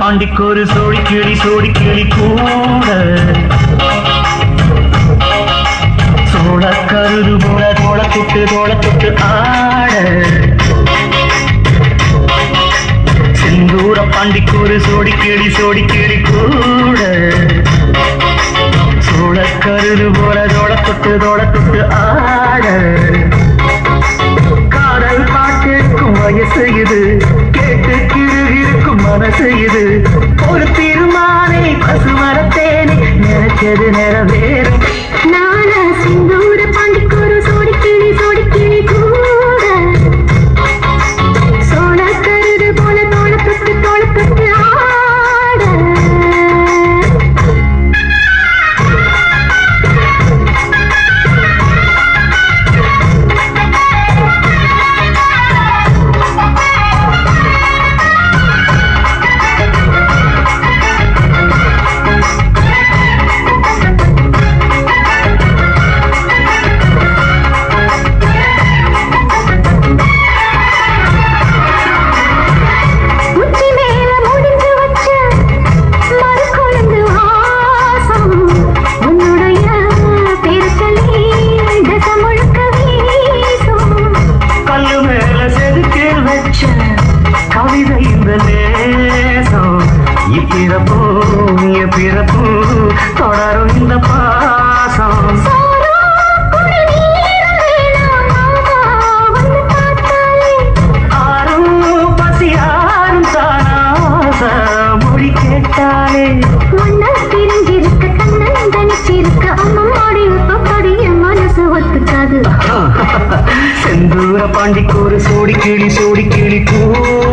பாண்டிக்கு ஒரு சோடி கிளி கூட சோழ கருது போல தோள தொட்டு ஆட செந்தூர பாண்டிக்கு ஒரு சோடி கிளி கூட சோழ கருது போல தோள தொட்டு ஆட காதல் பாட்டிற்கும் வயசு இது கேட்டு கிருகிருக்கும் மனசு இது ஒரு தீர்மானை பசுமரத்தேனே நினைச்சது நிறைவேறும் நான சிந்தூர பாண்டிக்கு ஒரு சோடி கிளி கூட சோழ கருது போல தோள தொட்டு ஆட கவிதை இந்த நேசம் பிறப்பு தொடரும் இந்த பாசம் ஆறும் பசி ஆறும் தானாச மொழி கேட்டாலே தெரிஞ்சிருக்க கண்ணன் தனிச்சிருக்க அம்மாடி பப்படிய மனசு ஒத்துக்காது செந்தூர பாண்டிக்கு ஒரு சோடி கிளி கூட